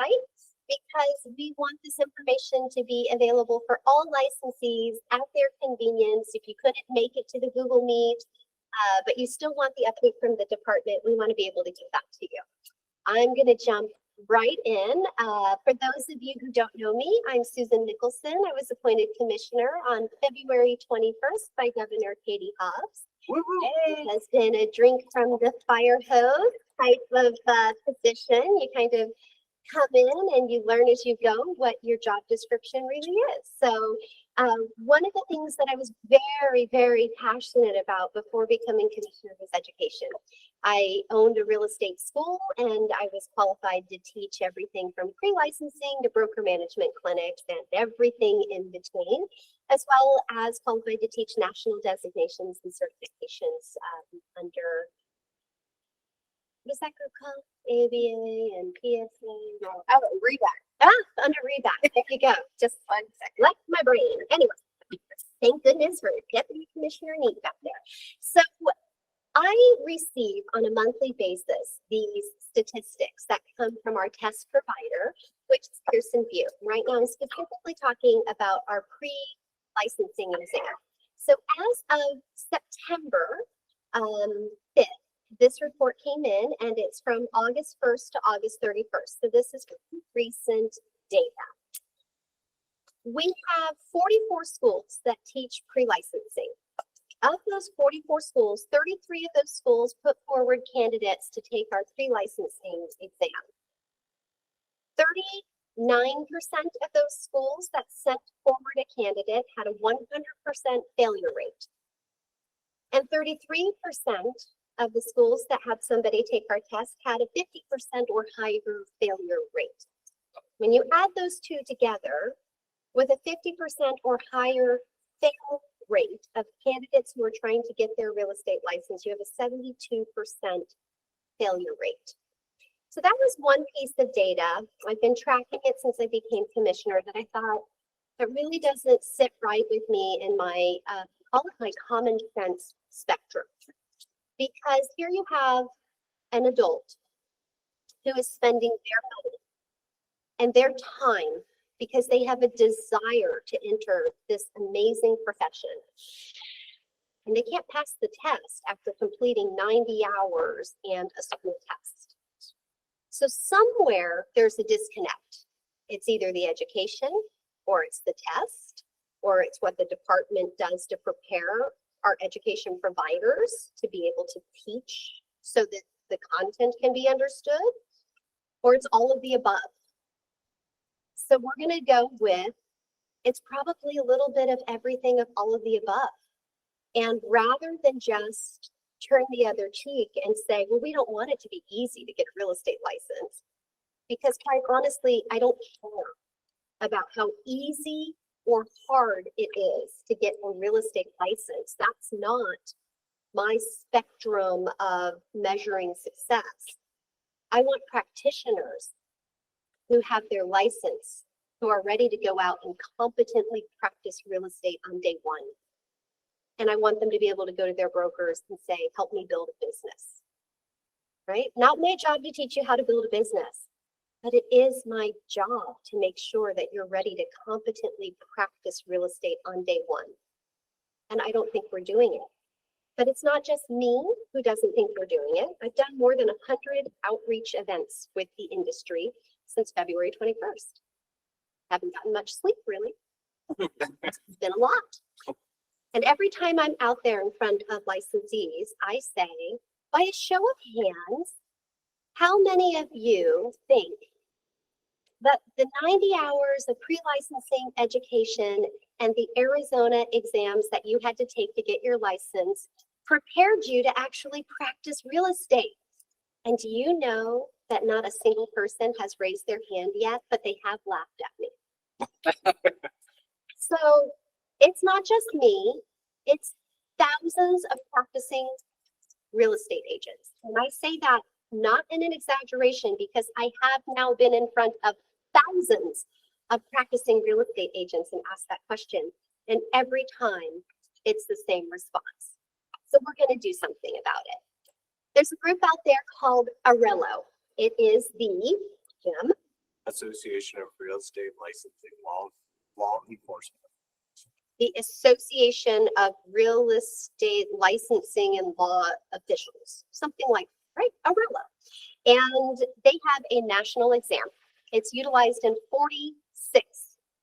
website because we want this information to be available for all licensees at their convenience. If you couldn't make it to the Google Meet, but you still want the update from the department, we want to be able to give that to you. I'm going to jump right in. For those of you who don't know me, I'm Susan Nicholson. I was appointed commissioner on February 21st by Governor Katie Hobbs. It has been a drink from the fire hose type of position. You kind of come in and you learn as you go what your job description really is. So one of the things that I was very, very passionate about before becoming commissioner was education. I owned a real estate school and I was qualified to teach everything from pre-licensing to broker management clinics and everything in between, as well as qualified to teach national designations and certifications under, what is that group called? ABA and PSA? Oh, REBAC. Under REBAC. There you go. Just 1 second. Left my brain. Anyway, thank goodness for Deputy Commissioner Neat back there. So I receive on a monthly basis these statistics that come from our test provider, which is Pearson VUE. Right now, I'm specifically talking about our pre-licensing exam. So as of September 5th, this report came in and it's from August 1st to August 31st. So this is recent data. We have 44 schools that teach pre-licensing. Of those 44 schools, 33 of those schools put forward candidates to take our pre-licensing exam. 39% of those schools that sent forward a candidate had a 100% failure rate. And 33% of the schools that had somebody take our test had a 50% or higher failure rate. When you add those two together, with a 50% or higher fail rate of candidates who are trying to get their real estate license, you have a 72% failure rate. So that was one piece of data. I've been tracking it since I became commissioner that I thought it really doesn't sit right with me in my, call it my common sense spectrum. Because here you have an adult who is spending their money and their time because they have a desire to enter this amazing profession. And they can't pass the test after completing 90 hours and a school test. So somewhere there's a disconnect. It's either the education, or it's the test, or it's what the department does to prepare our education providers to be able to teach so that the content can be understood, or it's all of the above. So we're going to go with, it's probably a little bit of everything of all of the above. And rather than just turn the other cheek and say, well, we don't want it to be easy to get a real estate license, because quite honestly, I don't care about how easy or hard it is to get a real estate license. That's not my spectrum of measuring success. I want practitioners who have their license, who are ready to go out and competently practice real estate on day one. And I want them to be able to go to their brokers and say, help me build a business, right? Not my job to teach you how to build a business, but it is my job to make sure that you're ready to competently practice real estate on day one. And I don't think we're doing it. But it's not just me who doesn't think we're doing it. I've done more than 100 outreach events with the industry since February 21st. Haven't gotten much sleep, really. It's been a lot. And every time I'm out there in front of licensees, I say, by a show of hands, how many of you think that the 90 hours of pre-licensing education and the Arizona exams that you had to take to get your license prepared you to actually practice real estate? And do you know that not a single person has raised their hand yet, but they have laughed at me? So it's not just me, it's thousands of practicing real estate agents. And I say that not in an exaggeration, because I have now been in front of thousands of practicing real estate agents and asked that question. And every time it's the same response. So we're going to do something about it. There's a group out there called Arello. It is the, Jim, Association of Real Estate Licensing Law Enforcement. The Association of Real Estate Licensing and Law Officials, something like, right, ARELA. And they have a national exam. It's utilized in 46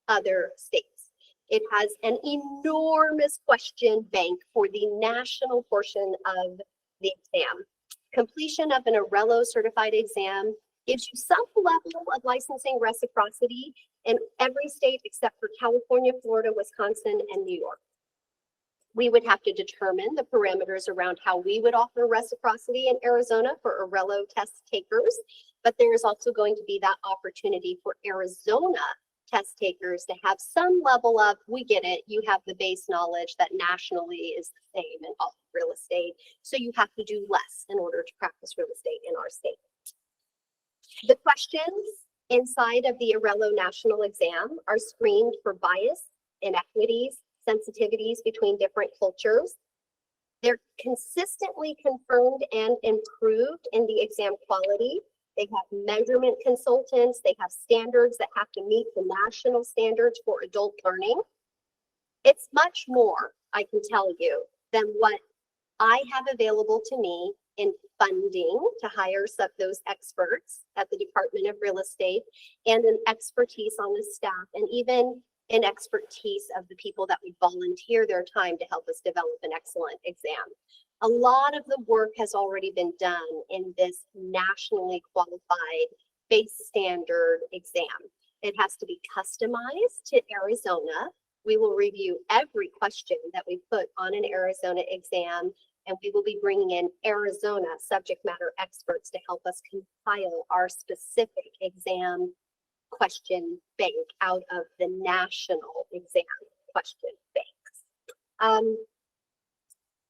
other states. It has an enormous question bank for the national portion of the exam. Completion of an ARELO certified exam gives you some level of licensing reciprocity in every state except for California, Florida, Wisconsin, and New York. We would have to determine the parameters around how we would offer reciprocity in Arizona for ARELO test takers, but there is also going to be that opportunity for Arizona test takers to have some level of, we get it, you have the base knowledge that nationally is the same in all real estate, so you have to do less in order to practice real estate in our state. The questions inside of the ARELO national exam are screened for bias, inequities, sensitivities between different cultures. They're consistently confirmed and improved in the exam quality. They have measurement consultants. They have standards that have to meet the national standards for adult learning. It's much more, I can tell you, than what I have available to me in funding to hire those experts at the Department of Real Estate, and an expertise on the staff, and even an expertise of the people that would volunteer their time to help us develop an excellent exam. A lot of the work has already been done in this nationally qualified base standard exam. It has to be customized to Arizona. We will review every question that we put on an Arizona exam, and we will be bringing in Arizona subject matter experts to help us compile our specific exam question bank out of the national exam question banks.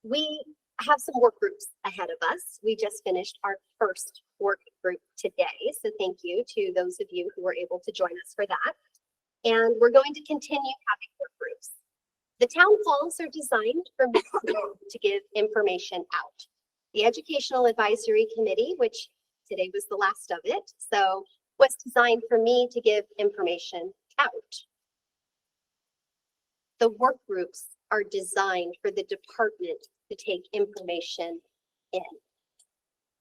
We have some work groups ahead of us. We just finished our first work group today, so thank you to those of you who were able to join us for that. And we're going to continue having work groups. The town halls are designed for me to give information out. The Educational Advisory Committee, which today was the last of it, so was designed for me to give information out. The work groups are designed for the department to take information in.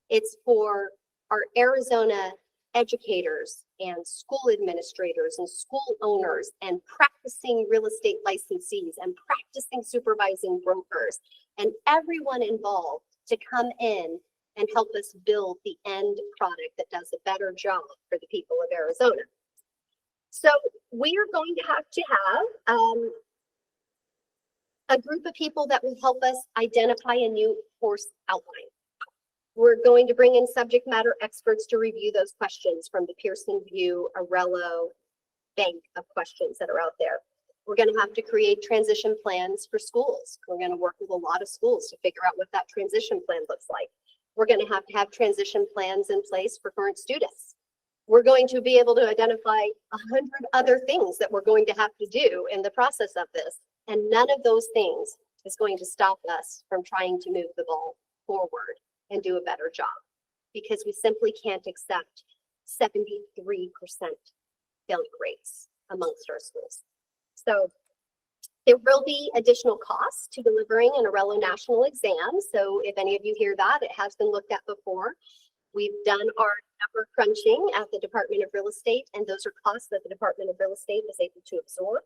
It's for our Arizona educators and school administrators and school owners and practicing real estate licensees and practicing supervising brokers and everyone involved to come in and help us build the end product that does a better job for the people of Arizona. So we are going to have a group of people that will help us identify a new course outline. We're going to bring in subject matter experts to review those questions from the Pearson VUE ARELO bank of questions that are out there. We're going to have to create transition plans for schools. We're going to work with a lot of schools to figure out what that transition plan looks like. We're going to have transition plans in place for current students. We're going to be able to identify 100 other things that we're going to have to do in the process of this. And none of those things is going to stop us from trying to move the ball forward and do a better job, because we simply can't accept 73% failure rates amongst our schools. So there will be additional costs to delivering an ARELO national exam. So if any of you hear that, it has been looked at before. We've done our number crunching at the Department of Real Estate, and those are costs that the Department of Real Estate is able to absorb.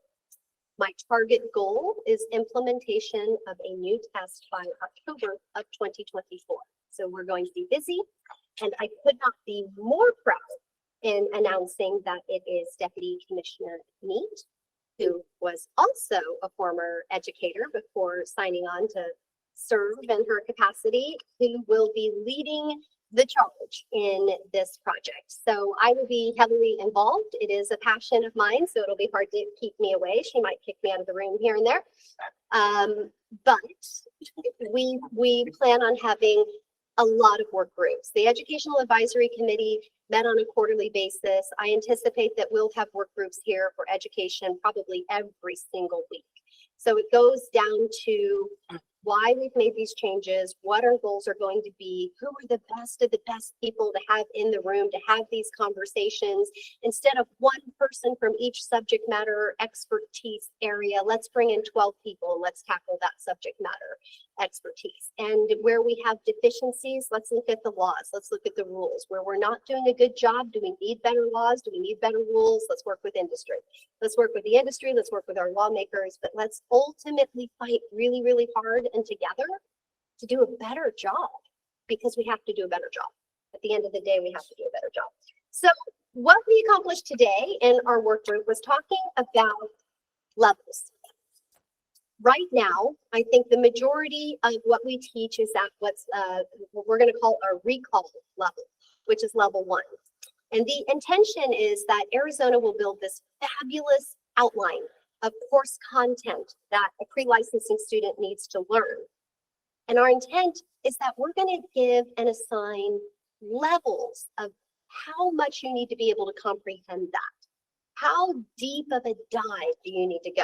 My target goal is implementation of a new test by October of 2024. So we're going to be busy, and I could not be more proud in announcing that it is Deputy Commissioner Neat, who was also a former educator before signing on to serve in her capacity, who will be leading the charge in this project. So I will be heavily involved. It is a passion of mine, so it'll be hard to keep me away. She might kick me out of the room here and there. But we plan on having a lot of work groups. The Educational Advisory Committee met on a quarterly basis. I anticipate that we'll have work groups here for education probably every single week. So it goes down to why we've made these changes, what our goals are going to be, who are the best of the best people to have in the room to have these conversations. Instead of one person from each subject matter expertise area, let's bring in 12 people and let's tackle that subject matter expertise. And where we have deficiencies, let's look at the laws, let's look at the rules. Where we're not doing a good job, do we need better laws? Do we need better rules? Let's work with industry. Let's work with the industry, let's work with our lawmakers, but let's ultimately fight really, really hard and together to do a better job, because we have to do a better job. At the end of the day, we have to do a better job. So what we accomplished today in our work group was talking about levels. Right now, I think the majority of what we teach is at what we're going to call our recall level, which is level 1. And the intention is that Arizona will build this fabulous outline of course content that a pre-licensing student needs to learn. And our intent is that we're going to give and assign levels of how much you need to be able to comprehend that. How deep of a dive do you need to go?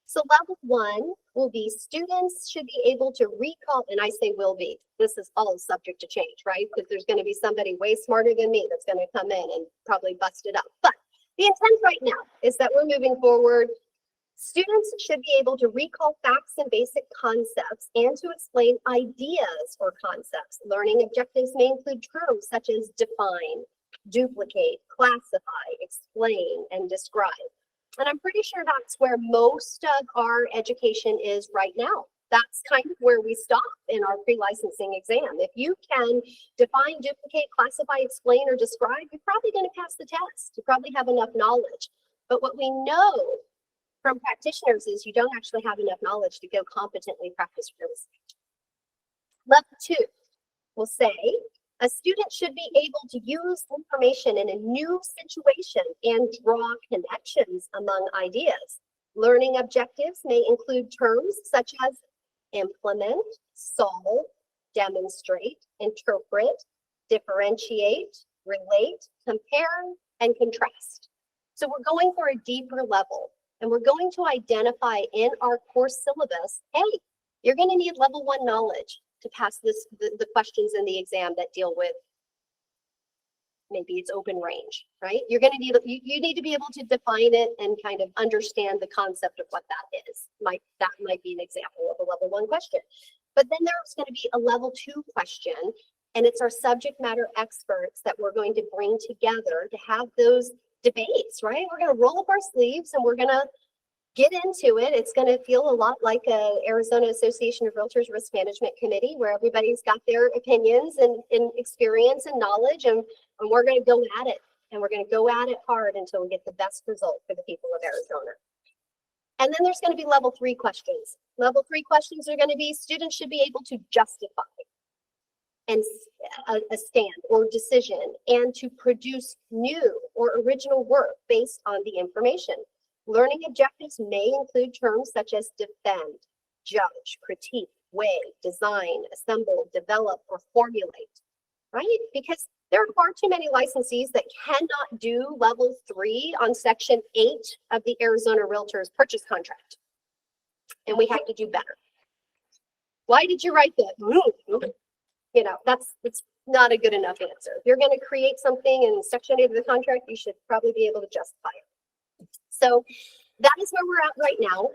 So level 1 will be students should be able to recall, and I say will be, this is all subject to change, right? Because there's going to be somebody way smarter than me that's going to come in and probably bust it up. But the intent right now is that we're moving forward. Students should be able to recall facts and basic concepts and to explain ideas or concepts. Learning objectives may include terms such as define, duplicate, classify, explain, and describe. And I'm pretty sure that's where most of our education is right now. That's kind of where we stop in our pre-licensing exam. If you can define, duplicate, classify, explain, or describe, you're probably going to pass the test. You probably have enough knowledge. But what we know from practitioners is you don't actually have enough knowledge to go competently practice real estate. Level 2 will say, a student should be able to use information in a new situation and draw connections among ideas. Learning objectives may include terms such as implement, solve, demonstrate, interpret, differentiate, relate, compare, and contrast. So we're going for a deeper level, and we're going to identify in our course syllabus, hey, you're going to need level 1 knowledge to pass the questions in the exam that deal with, maybe it's open range, right? You're going to need, you need to be able to define it and kind of understand the concept of what that is. That might be an example of a level 1 question. But then there's going to be a level 2 question, and it's our subject matter experts that we're going to bring together to have those debates, right? We're going to roll up our sleeves and we're going to get into it. It's going to feel a lot like a Arizona Association of Realtors Risk Management Committee, where everybody's got their opinions and experience and knowledge, and we're going to go at it, and we're going to go at it hard until we get the best result for the people of Arizona. And then there's going to be level 3 questions. Level 3 questions are going to be, students should be able to justify and a stand or decision and to produce new or original work based on the information. Learning objectives may include terms such as defend, judge, critique, weigh, design, assemble, develop, or formulate, right? Because there are far too many licensees that cannot do level 3 on section 8 of the Arizona Realtors purchase contract. And we have to do better. Why did you write that? You know, it's not a good enough answer. If you're going to create something in section 8 of the contract, you should probably be able to justify it. So that is where we're at right now.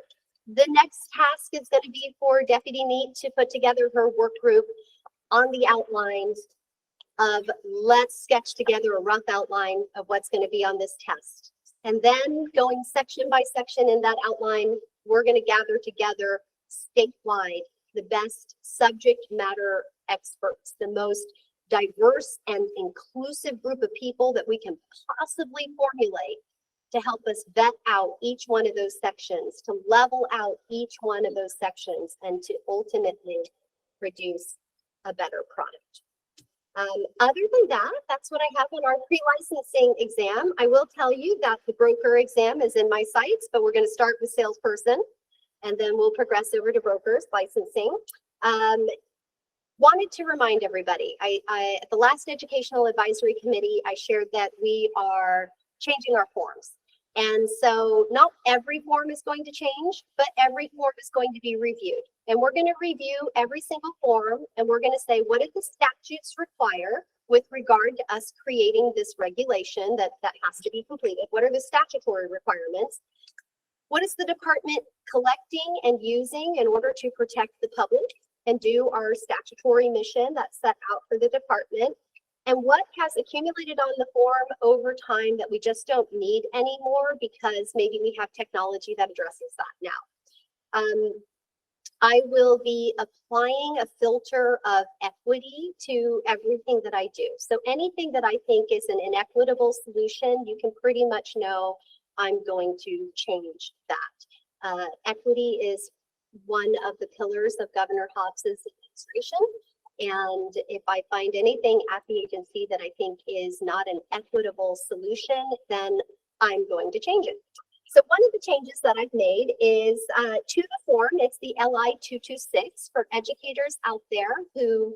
The next task is going to be for Deputy Neat to put together her work group on the outlines of, let's sketch together a rough outline of what's going to be on this test. And then going section by section in that outline, we're going to gather together statewide the best subject matter experts, the most diverse and inclusive group of people that we can possibly formulate to help us vet out each one of those sections, to level out each one of those sections, and to ultimately produce a better product. Other than that, that's what I have in our pre-licensing exam. I will tell you that the broker exam is in my sights, but we're going to start with salesperson, and then we'll progress over to brokers licensing. Wanted to remind everybody, at the last Educational Advisory Committee, I shared that we are changing our forms. And so not every form is going to change, but every form is going to be reviewed. And we're going to review every single form, and we're going to say, what do the statutes require with regard to us creating this regulation that has to be completed? What are the statutory requirements? What is the department collecting and using in order to protect the public and do our statutory mission that's set out for the department? And what has accumulated on the form over time that we just don't need anymore because maybe we have technology that addresses that now? I will be applying a filter of equity to everything that I do. So anything that I think is an inequitable solution, you can pretty much know I'm going to change that. Equity is one of the pillars of Governor Hobbs's administration. And if I find anything at the agency that I think is not an equitable solution, then I'm going to change it. So one of the changes that I've made is to the form. It's the LI 226 for educators out there who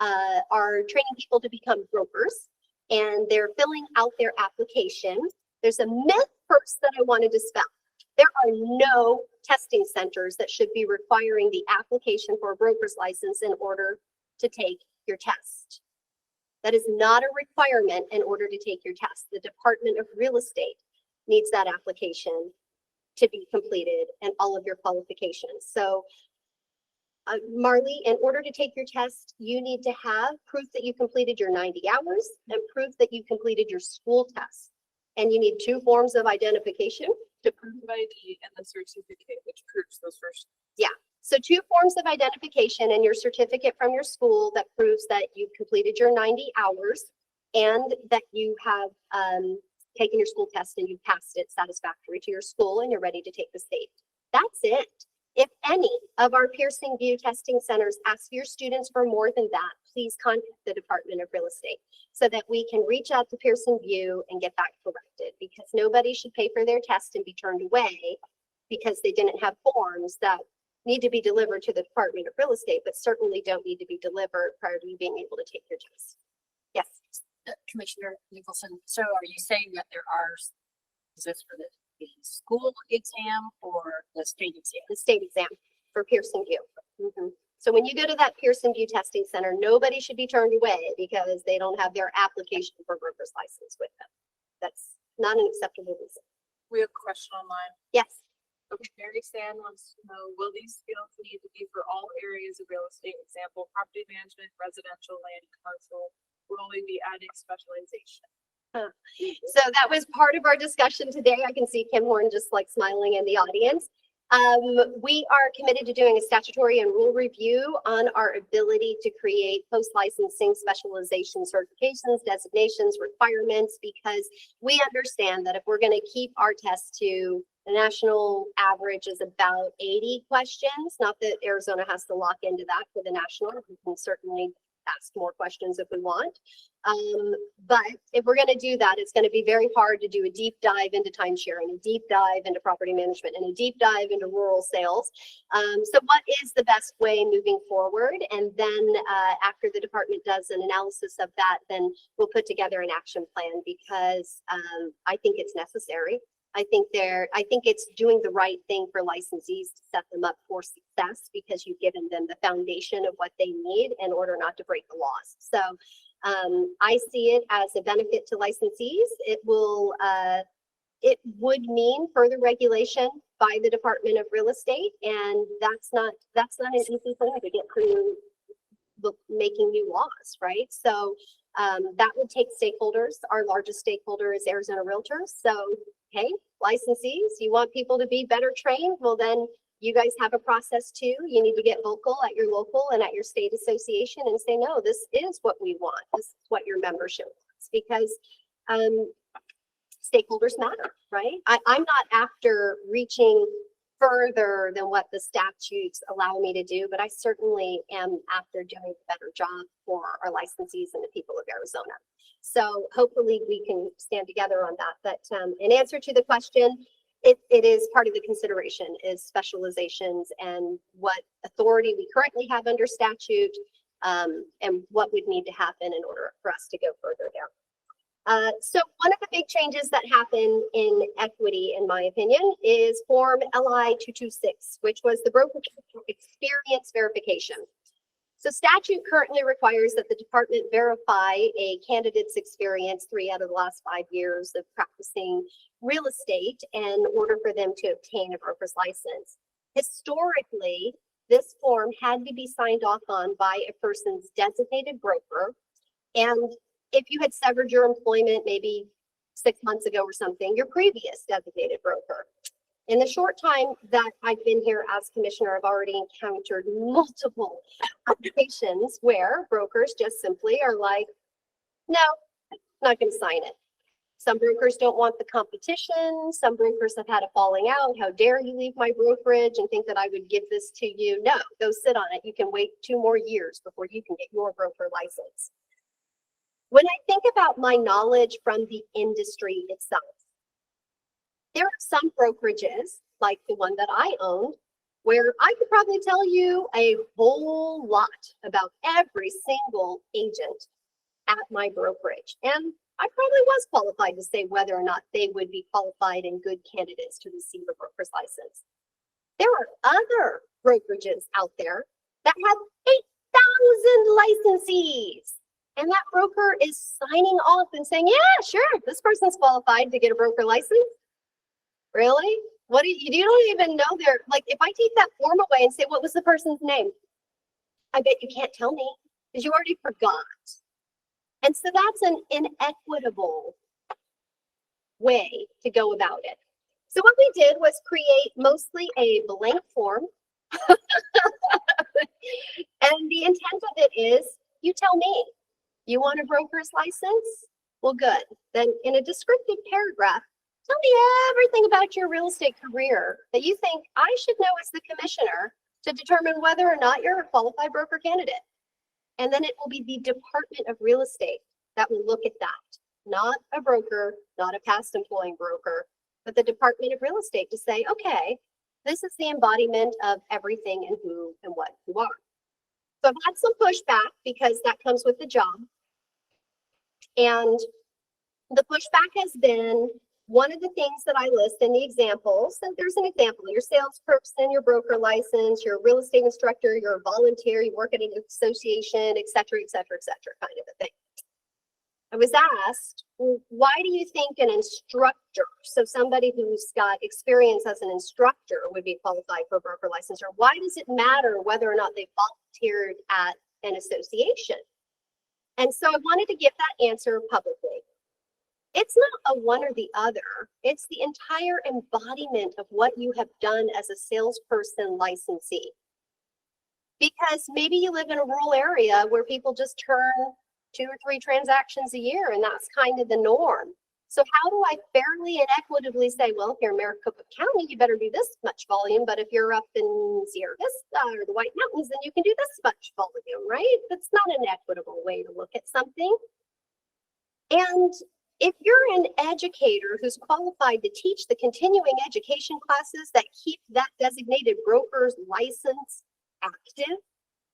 are training people to become brokers, and they're filling out their application. There's a myth first that I want to dispel. There are no testing centers that should be requiring the application for a broker's license in order to take your test. That is not a requirement in order to take your test. The Department of Real Estate needs that application to be completed and all of your qualifications. So Marley, in order to take your test, you need to have proof that you completed your 90 hours and proof that you completed your school test. And you need 2 forms of identification. The proof of ID and the certificate, which proves those first. Yeah. So 2 forms of identification and your certificate from your school that proves that you've completed your 90 hours and that you have taken your school test and you passed it satisfactory to your school and you're ready to take the state. That's it. If any of our Pearson VUE testing centers ask your students for more than that, please contact the Department of Real Estate so that we can reach out to Pearson VUE and get that corrected, because nobody should pay for their test and be turned away because they didn't have forms that need to be delivered to the Department of Real Estate, but certainly don't need to be delivered prior to you being able to take your test. Yes. Commissioner Nicholson, so are you saying that there are, is this for the school exam or the state exam? The state exam for Pearson VUE. So when you go to that Pearson VUE testing center, nobody should be turned away because they don't have their application for broker's license with them. That's not an acceptable reason. We have a question online. Yes. Okay, Mary Sand wants to know, will these skills need to be for all areas of real estate? Example, property management, residential, land, commercial? Will only be adding specialization? So that was part of our discussion today. I can see Kim Horn just like smiling in the audience. We are committed to doing a statutory and rule review on our ability to create post-licensing specialization certifications, designations, requirements, because we understand that if we're going to keep our test to the national average is about 80 questions, not that Arizona has to lock into that for the national. We can certainly ask more questions if we want. But if we're going to do that, it's going to be very hard to do a deep dive into time sharing, a deep dive into property management, and a deep dive into rural sales. So what is the best way moving forward? And then after the department does an analysis of that, then we'll put together an action plan, because I think it's necessary. I think it's doing the right thing for licensees to set them up for success, because you've given them the foundation of what they need in order not to break the laws. So I see it as a benefit to licensees. It would mean further regulation by the Department of Real Estate, and that's not an easy thing to get through making new laws, right? So that would take stakeholders. Our largest stakeholder is Arizona Realtors. So, hey, licensees, you want people to be better trained? Well, then you guys have a process too. You need to get vocal at your local and at your state association and say, no, this is what we want. This is what your membership wants, because stakeholders matter, right? I'm not after reaching further than what the statutes allow me to do, but I certainly am after doing a better job for our licensees and the people of Arizona. So hopefully we can stand together on that. But in answer to the question, it is part of the consideration is specializations and what authority we currently have under statute, and what would need to happen in order for us to go further there. So one of the big changes that happen in equity, in my opinion, is Form LI 226, which was the broker experience verification. So statute currently requires that the department verify a candidate's experience 3 out of the last 5 years of practicing real estate in order for them to obtain a broker's license. Historically, this form had to be signed off on by a person's designated broker. And if you had severed your employment maybe 6 months ago or something, your previous designated broker. In the short time that I've been here as commissioner, I've already encountered multiple applications where brokers just simply are like, no, not going to sign it. Some brokers don't want the competition. Some brokers have had a falling out. How dare you leave my brokerage and think that I would give this to you? No, go sit on it. You can wait 2 more years before you can get your broker license. When I think about my knowledge from the industry itself, there are some brokerages, like the one that I owned, where I could probably tell you a whole lot about every single agent at my brokerage. And I probably was qualified to say whether or not they would be qualified and good candidates to receive a broker's license. There are other brokerages out there that have 8,000 licensees. And that broker is signing off and saying, yeah, sure, this person's qualified to get a broker license. Really? What do you don't even know their, like, if I take that form away and say, what was the person's name? I bet you can't tell me because you already forgot. And so that's an inequitable way to go about it. So what we did was create mostly a blank form. And the intent of it is, you tell me, you want a broker's license? Well, good. Then in a descriptive paragraph, tell me everything about your real estate career that you think I should know as the commissioner to determine whether or not you're a qualified broker candidate. And then it will be the Department of Real Estate that will look at that, not a broker, not a past employing broker, but the Department of Real Estate to say, okay, this is the embodiment of everything and who and what you are. So I've had some pushback because that comes with the job. And the pushback has been, one of the things that I list in the examples, and there's an example, your salesperson, your broker license, your real estate instructor, you're a volunteer, you work at an association, et cetera, kind of a thing. I was asked, well, why do you think an instructor, so somebody who's got experience as an instructor would be qualified for a broker license, or why does it matter whether or not they volunteered at an association? And so I wanted to give that answer publicly. It's not a one or the other. It's the entire embodiment of what you have done as a salesperson licensee. Because maybe you live in a rural area where people just turn 2 or 3 transactions a year, and that's kind of the norm. So how do I fairly and equitably say, well, if you're in Maricopa County, you better do this much volume, but if you're up in Sierra Vista or the White Mountains, then you can do this much volume, right? That's not an equitable way to look at something. And if you're an educator who's qualified to teach the continuing education classes that keep that designated broker's license active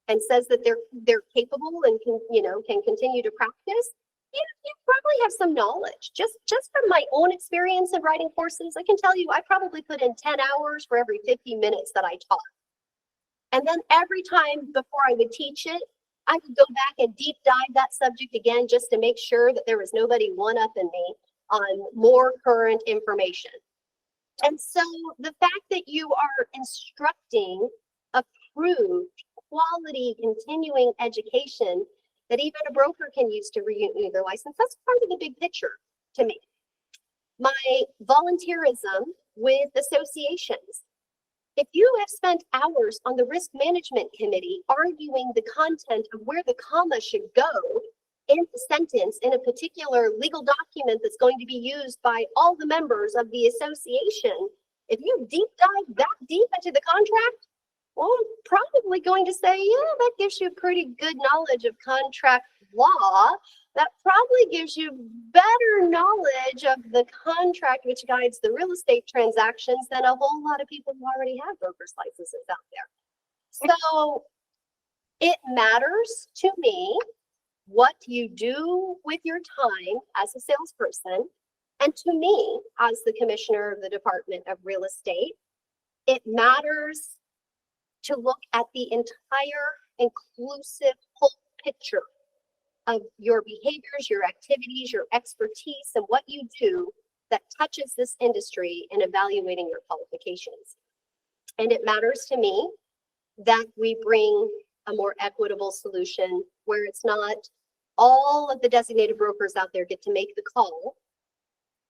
and says that they're capable and can continue to practice, you probably have some knowledge. Just from my own experience in writing courses, I can tell you I probably put in 10 hours for every 50 minutes that I taught. And then every time before I would teach it, I would go back and deep dive that subject again just to make sure that there was nobody one-upping me on more current information. And so the fact that you are instructing approved quality continuing education that even a broker can use to renew their license, that's part of the big picture to me. My volunteerism with associations. If you have spent hours on the risk management committee arguing the content of where the comma should go in the sentence in a particular legal document that's going to be used by all the members of the association, if you deep dive that deep into the contract, well, I'm probably going to say, yeah, that gives you pretty good knowledge of contract law. That probably gives you better knowledge of the contract which guides the real estate transactions than a whole lot of people who already have broker's licenses out there. So it matters to me what you do with your time as a salesperson. And to me, as the commissioner of the Department of Real Estate, it matters to look at the entire inclusive whole picture of your behaviors, your activities, your expertise, and what you do that touches this industry in evaluating your qualifications. And it matters to me that we bring a more equitable solution where it's not all of the designated brokers out there get to make the call,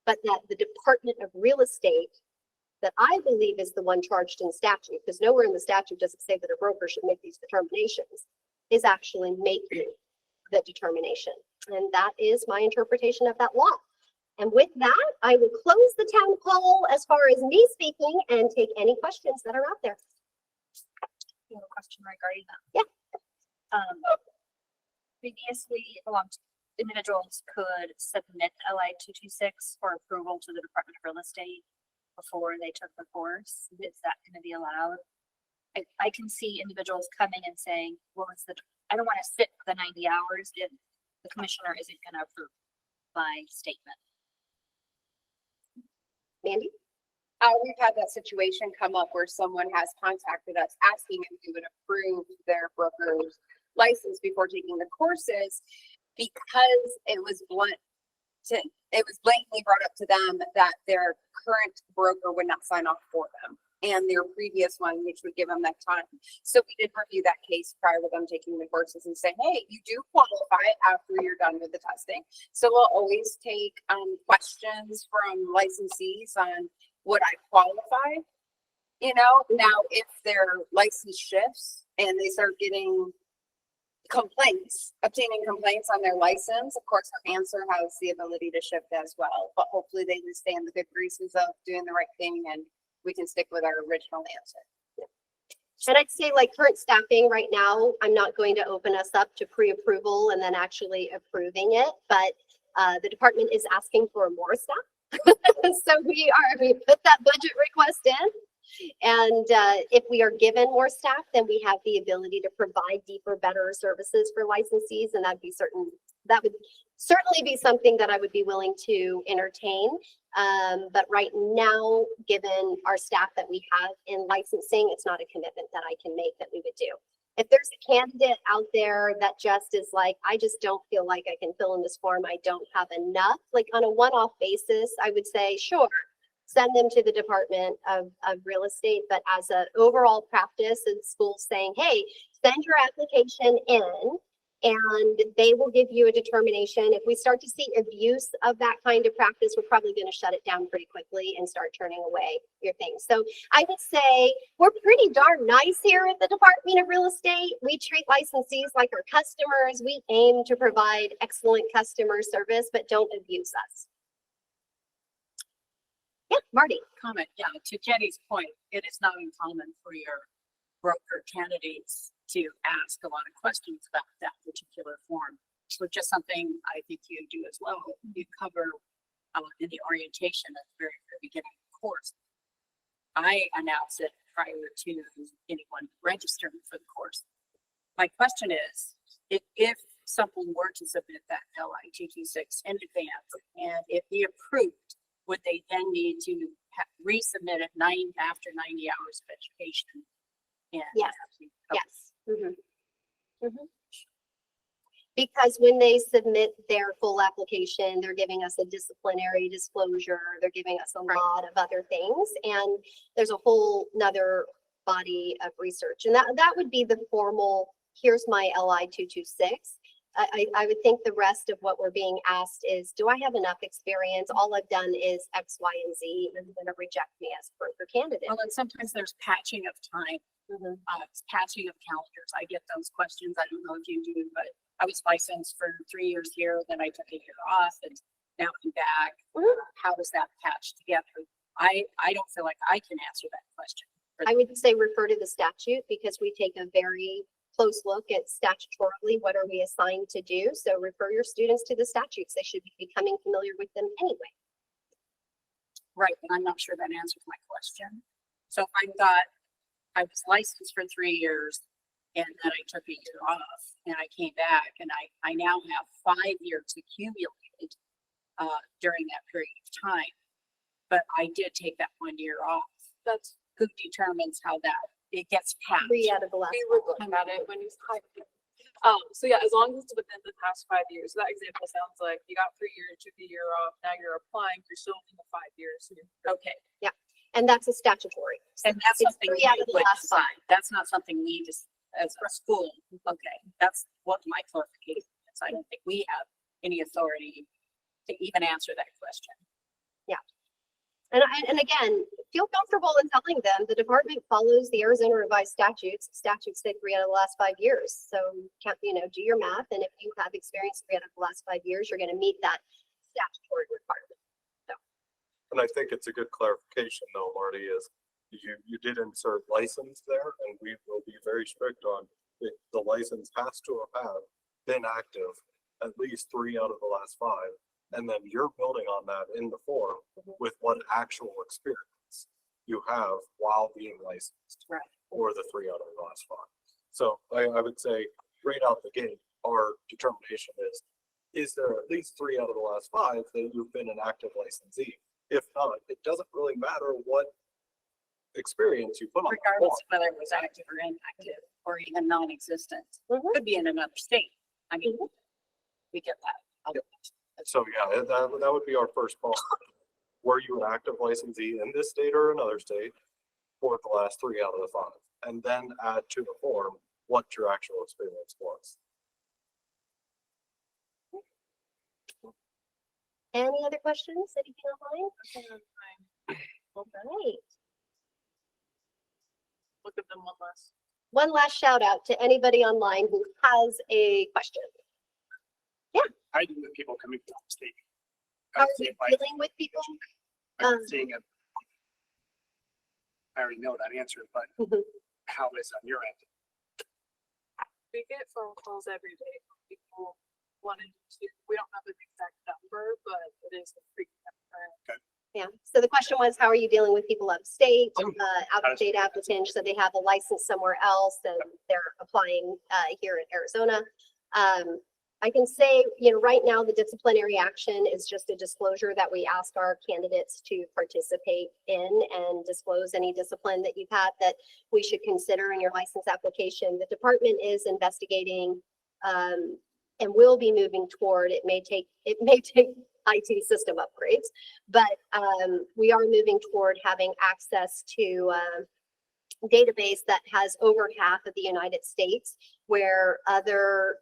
but that the Department of Real Estate, that I believe is the one charged in statute, because nowhere in the statute does it say that a broker should make these determinations, is actually making the determination. And that is my interpretation of that law. And with that, I will close the town hall as far as me speaking and take any questions that are out there. You have a question regarding that? Yeah. Previously, individuals could submit LI 226 for approval to the Department of Real Estate before they took the course. Is that going to be allowed? I can see individuals coming and saying, well, I don't want to sit for the 90 hours if the commissioner isn't going to approve my statement. Mandy? We've had that situation come up where someone has contacted us asking if we would approve their broker's license before taking the courses because it was blatantly brought up to them that their current broker would not sign off for them and their previous one, which would give them that time. So we did review that case prior to them taking the courses and say, hey, you do qualify after you're done with the testing. So we'll always take questions from licensees on would I qualify? You know, now if their license shifts and they start getting obtaining complaints on their license, of course, our answer has the ability to shift as well. But hopefully they just stay in the good graces of doing the right thing and we can stick with our original answer. And I'd say like current staffing right now, I'm not going to open us up to pre-approval and then actually approving it, but the department is asking for more staff. So we put that budget request in. And if we are given more staff, then we have the ability to provide deeper, better services for licensees. And that would certainly be something that I would be willing to entertain. But right now, given our staff that we have in licensing, it's not a commitment that I can make that we would do. If there's a candidate out there that just is like, I just don't feel like I can fill in this form, I don't have enough, like on a one-off basis, I would say, sure, send them to the Department of Real Estate. But as an overall practice in schools saying, hey, send your application in and they will give you a determination. If we start to see abuse of that kind of practice, we're probably going to shut it down pretty quickly and start turning away your things. So I would say we're pretty darn nice here at the Department of Real Estate. We treat licensees like our customers. We aim to provide excellent customer service, but don't abuse us. Yeah, Marty. Comment, yeah, to Jenny's point, it is not uncommon for your broker candidates to ask a lot of questions about that particular form. So just something I think you do as well. You cover in the orientation at the very beginning of the course. I announce it prior to anyone registering for the course. My question is, if someone were to submit that LI 226 in advance and if he approved, would they then need to resubmit it after 90 hours of education? And Yes. Okay. Yes. Because when they submit their full application, they're giving us a disciplinary disclosure, they're giving us a lot of other things, and there's a whole nother body of research. And that would be the formal, here's my LI 226. I would think the rest of what we're being asked is, do I have enough experience? All I've done is X, Y, and Z, and they're going to reject me as a broker candidate. Well, and sometimes there's patching of time, patching of calendars. I get those questions. I don't know if you do, but I was licensed for 3 years here, then I took a year off, and now I'm back. How does that patch together? I don't feel like I can answer that question. I would say refer to the statute because we take a very close look at statutorily what are we assigned to do. So refer your students to the statutes. They should be becoming familiar with them anyway. Right, but I'm not sure that answers my question. So if I was licensed for 3 years and then I took a year off, and I came back and I now have 5 years accumulated during that period of time. But I did take that 1 year off. That's, Who determines how that, it gets capped? 3 out of the last we were 5. looking at it when you typed it. So yeah, as long as it's within the past 5 years, that example sounds like you got 3 years, took a year off, now you're applying, you're still in the 5 years. Okay, And that's a statutory. So and that's it's something 3 out we of the would last 5. decide. That's not something we just, as a school, okay, that's what my clarification is. I don't think we have any authority to even answer that question. And again, feel comfortable in telling them the department follows the Arizona revised statutes. Statutes say 3 out of the last 5 years. So count, do your math. And if you have experience 3 out of the last 5 years, you're going to meet that statutory requirement. And I think it's a good clarification though, Marty, is you did insert license there and we will be very strict on it. The license has to have been active at least 3 out of the last 5. And then you're building on that in the form with what actual experience you have while being licensed. Right. Or the 3 out of the last 5. So I would say right out the gate, our determination is there at least 3 out of the last 5 that you've been an active licensee? If not, it doesn't really matter what experience you put on. the Regardless form. of whether it was active or inactive or even non-existent, Mhm. could be in another state. I mean, we get that. Yep. So yeah, that would be our first call. Were you an active licensee in this state or another state for the last 3 out of the 5? And then add to the form what your actual experience was. Any other questions? Anything online? All right. Look at them one last. One last shout out to anybody online who has a question. I do with people coming from the state. How are you dealing with people? I'm Um, seeing it. I already know that answer, but Mhm. how is on your end? We get phone calls every day from people wanting to, we don't have an exact number, but it is a frequent occurrence. Yeah, so the question was, how are you dealing with people out of state, Oh, out of state applicants, so they have a license somewhere else and they're applying, here in Arizona? I can say, right now, the disciplinary action is just a disclosure that we ask our candidates to participate in and disclose any discipline that you've had that we should consider in your license application. The department is investigating, and will be moving toward, it may take IT system upgrades, but we are moving toward having access to database that has over half of the United States, where other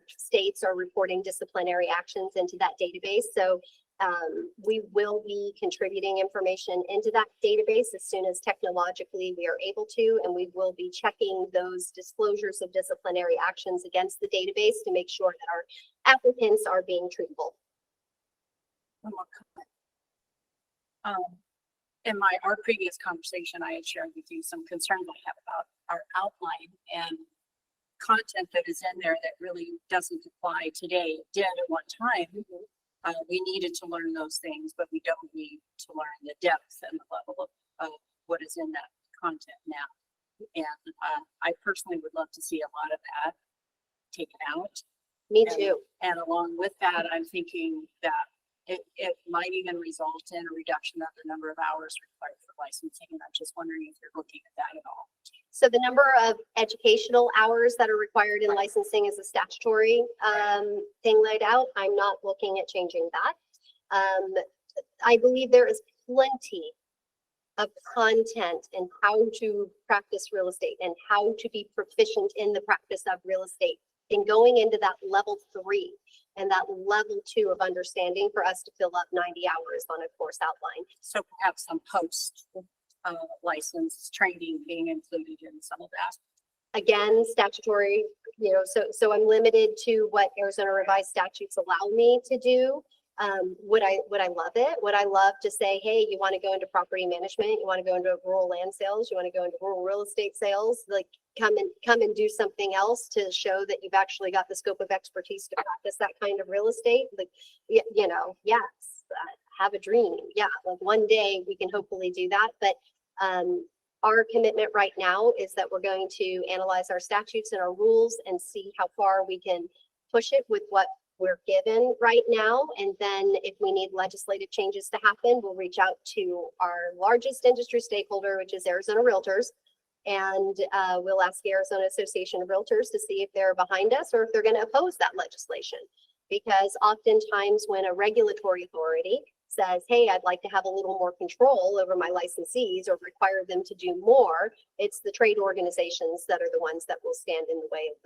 states are reporting disciplinary actions into that database. So we will be contributing information into that database as soon as technologically we are able to, and we will be checking those disclosures of disciplinary actions against the database to make sure that our applicants are being truthful. One more comment. In our previous conversation, I had shared with you some concerns I have about our outline and content that is in there that really doesn't apply today. It did at one time. We needed to learn those things, but we don't need to learn the depth and the level of what is in that content now. And I personally would love to see a lot of that taken out. Me And- too. And along with that, I'm thinking that it might even result in a reduction of the number of hours required for licensing. And I'm just wondering if you're looking at that at all. So the number of educational hours that are required in licensing is a statutory thing laid out. I'm not looking at changing that. I believe there is plenty of content in how to practice real estate and how to be proficient in the practice of real estate. And going into that level 3 and that level 2 of understanding for us to fill up 90 hours on a course outline. So perhaps some post license training being included in some of that. Again, statutory, so I'm limited to what Arizona revised statutes allow me to do. Would I love it? Would I love to say, hey, you want to go into property management? You want to go into rural land sales? You want to go into rural real estate sales? Like come and do something else to show that you've actually got the scope of expertise to practice that kind of real estate? Like, yes, have a dream. Yeah, like one day we can hopefully do that. But Our commitment right now is that we're going to analyze our statutes and our rules and see how far we can push it with what we're given right now. And then if we need legislative changes to happen, we'll reach out to our largest industry stakeholder, which is Arizona Realtors. And we'll ask the Arizona Association of Realtors to see if they're behind us or if they're going to oppose that legislation. Because oftentimes when a regulatory authority says, hey, I'd like to have a little more control over my licensees or require them to do more, it's the trade organizations that are the ones that will stand in the way of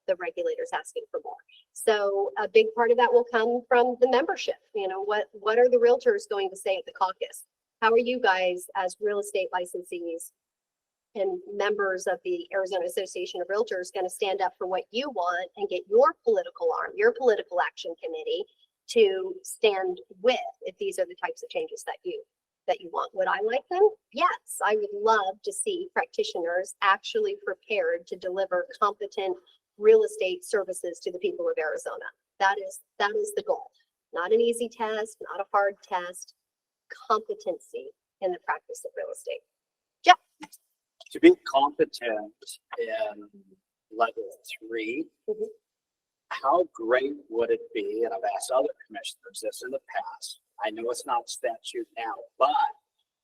the regulators asking for more. So a big part of that will come from the membership. You know, what are the realtors going to say at the caucus? How are you guys as real estate licensees and members of the Arizona Association of Realtors going to stand up for what you want and get your political arm, your political action committee to stand with if these are the types of changes that you want? Would I like them? Yes, I would love to see practitioners actually prepared to deliver competent real estate services to the people of Arizona. That is the goal. Not an easy test, not a hard test, competency in the practice of real estate. Jeff. To be competent in level 3, Mhm. how great would it be, and I've asked other commissioners this in the past, I know it's not statute now, but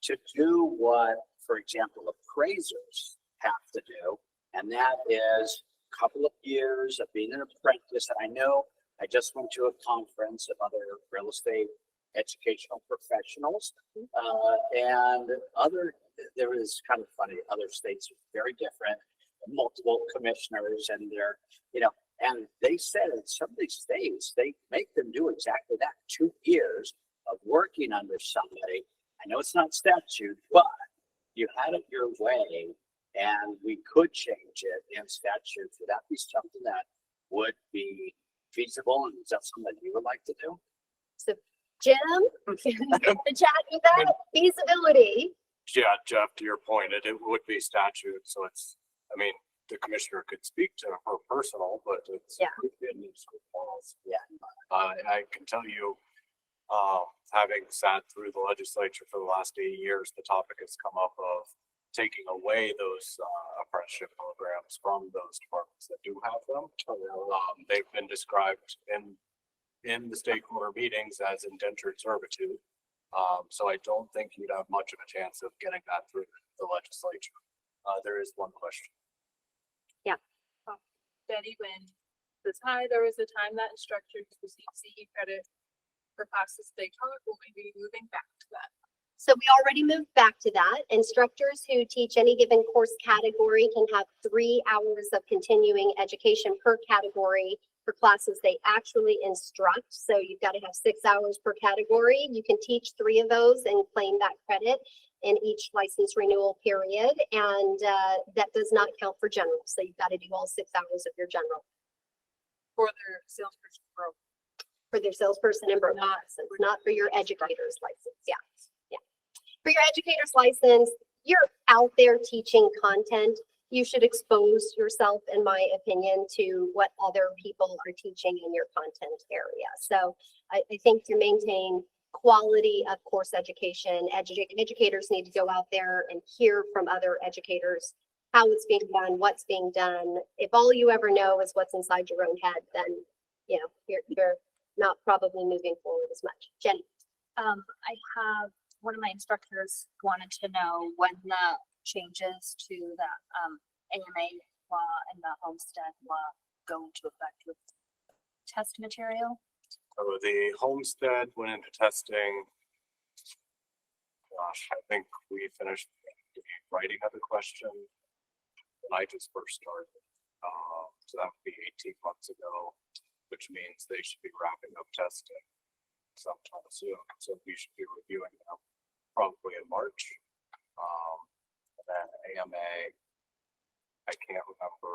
to do what, for example, appraisers have to do, and that is a couple of years of being an apprentice. And I know I just went to a conference of other real estate educational professionals, and there is kind of funny, other states are very different, multiple commissioners, and they're, and they said in some of these states, they make them do exactly that, 2 years of working under somebody. I know it's not statute, but you had it your way and we could change it in statute. Would that be something that would be feasible? And is that something that you would like to do? So Jim, the chat with that feasibility. Yeah, Jeff, to your point, it would be statute, so it's, I mean, the commissioner could speak to her personal, but it's. Yeah. It needs to be laws. Yeah. I can tell you, having sat through the legislature for the last 8 years, the topic has come up of taking away those apprenticeship programs from those departments that do have them. They've been described in the stakeholder meetings as indentured servitude. So I don't think you'd have much of a chance of getting that through the legislature. There is one question. Betty, when there was a time that instructors received CE credit for classes they taught, will we be moving back to that? So we already moved back to that. Instructors who teach any given course category can have 3 hours of continuing education per category for classes they actually instruct. So you've got to have 6 hours per category. You can teach 3 of those and claim that credit in each license renewal period. And that does not count for general. So you've got to do all 6 hours of your general For their salesperson program? for their salesperson and broker license, not for your educator's license. Yeah. For your educator's license, you're out there teaching content. You should expose yourself, in my opinion, to what other people are teaching in your content area. So I think to maintain quality of course education, educators need to go out there and hear from other educators how it's being done, what's being done. If all you ever know is what's inside your own head, then you're not probably moving forward as much. Jenny. I have, one of my instructors wanted to know when the changes to the AMA law and the homestead law go into effect with test material. So the homestead went into testing. Gosh, I think we finished the writing of the question when I just first started. So that would be 18 months ago, which means they should be wrapping up testing sometime soon. So we should be reviewing them probably in March. And then AMA, I can't remember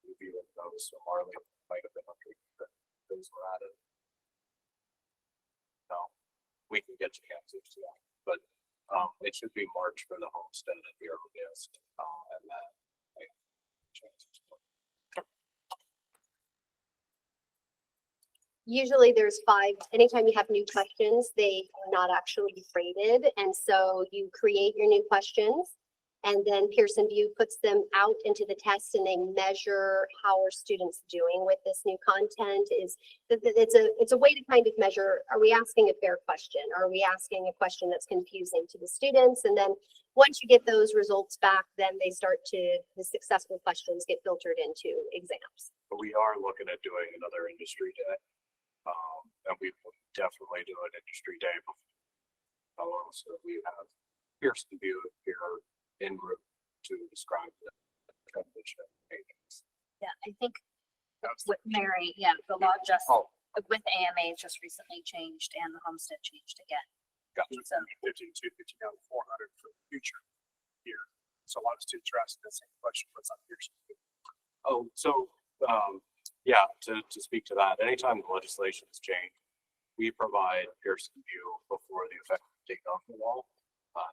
reviewing those. So Marley might have been under that those were added. No, we can get you answers to that, but it should be March for the homestead at the earliest, and then chances. Usually there's 5, anytime you have new questions, they are not actually graded. And so you create your new questions And then Pearson VUE puts them out into the test and they measure how are students doing with this new content. It's a way to kind of measure, are we asking a fair question? Are we asking a question that's confusing to the students? And then once you get those results back, then the successful questions get filtered into exams. But we are looking at doing another industry day. And we will definitely do an industry day. So we have Pearson VUE here en route to describe the transition agents. Yeah, I think That's with Mary, yeah, the law just, Oh, with AMA just recently changed and the homestead changed again. gotcha. So 52, 50 down to 400 for the future year. So a lot of students are asking the same question, what's on here? Oh, so, yeah, to speak to that, anytime the legislation is changed, we provide Pearson VUE before the effective date of the law,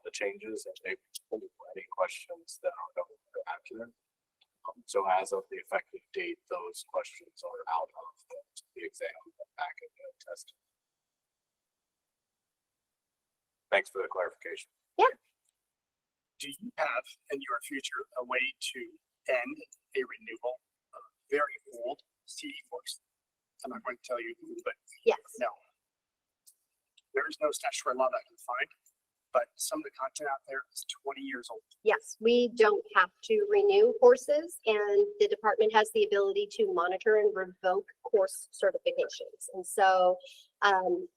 the changes, and they pull any questions that are accurate. So as of the effective date, those questions are out of the exam packet and testing. Thanks for the clarification. Do you have in your future a way to end a renewal of very old CD books? I'm not going to tell you who, but Yes. no. There is no statutory law that I can find, but some of the content out there is 20 years old. Yes, we don't have to renew courses and the department has the ability to monitor and revoke course certifications. And so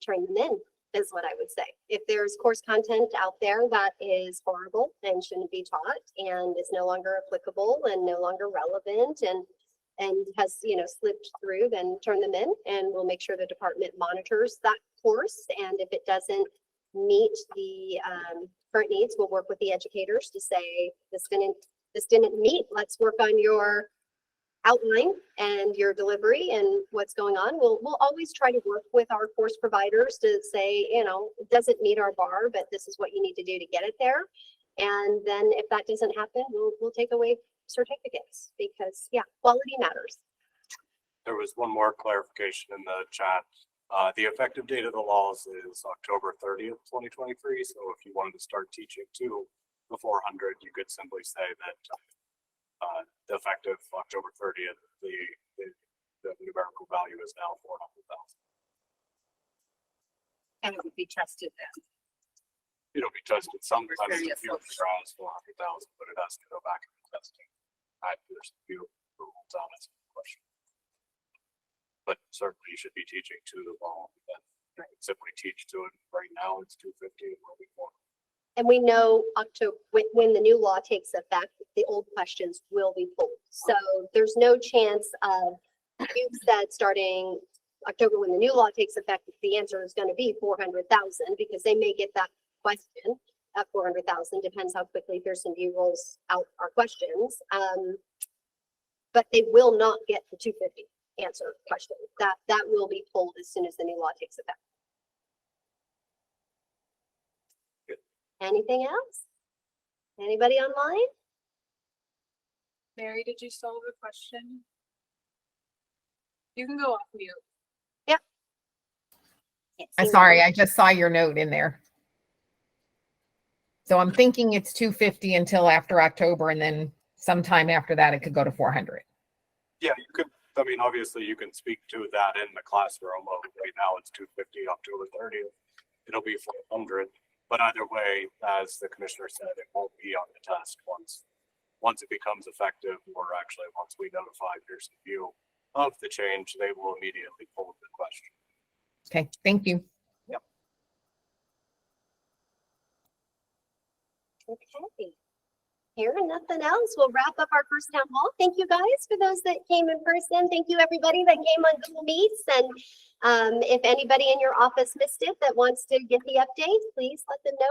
turn them in is what I would say. If there's course content out there that is horrible and shouldn't be taught and is no longer applicable and no longer relevant and has, slipped through, then turn them in and we'll make sure the department monitors that course. And if it doesn't meet the current needs, we'll work with the educators to say, this didn't meet, let's work on your outline and your delivery and what's going on. We'll always try to work with our course providers to say, it doesn't meet our bar, but this is what you need to do to get it there. And then if that doesn't happen, we'll take away certificates because quality matters. There was one more clarification in the chat. The effective date of the laws is October 30th, 2023. So if you wanted to start teaching to the 400, you could simply say that the effective October 30th, the numerical value is now 400,000. And it would be tested then. It'll be tested sometimes in Various future folks. trials 400,000, but it has to go back and testing. There's a few rules on this question. But certainly you should be teaching to the ball. Simply teach to it. Right now it's 250 and we'll be more. And we know when the new law takes effect, the old questions will be pulled. So there's no chance of, you said starting October when the new law takes effect, the answer is going to be 400,000 because they may get that question at 400,000, depends how quickly Pearson VUE rolls out our questions. But they will not get the 250 answer question. That will be pulled as soon as the new law takes effect. Good. Anything else? Anybody online? Mary, did you solve the question? You can go off mute. I'm sorry, I just saw your note in there. So I'm thinking it's 250 until after October, and then sometime after that, it could go to 400. Yeah, you could, obviously you can speak to that in the classroom. Right now it's 250 October 30th. It'll be 400. But either way, as the commissioner said, it won't be on the test once it becomes effective, or actually once we notify Pearson VUE of the change, they will immediately pull the question. Okay, thank you. Okay. Hearing nothing else, we'll wrap up our first town hall. Thank you guys for those that came in person. Thank you everybody that came on Google Meets. And if anybody in your office missed it that wants to get the update, please let them know.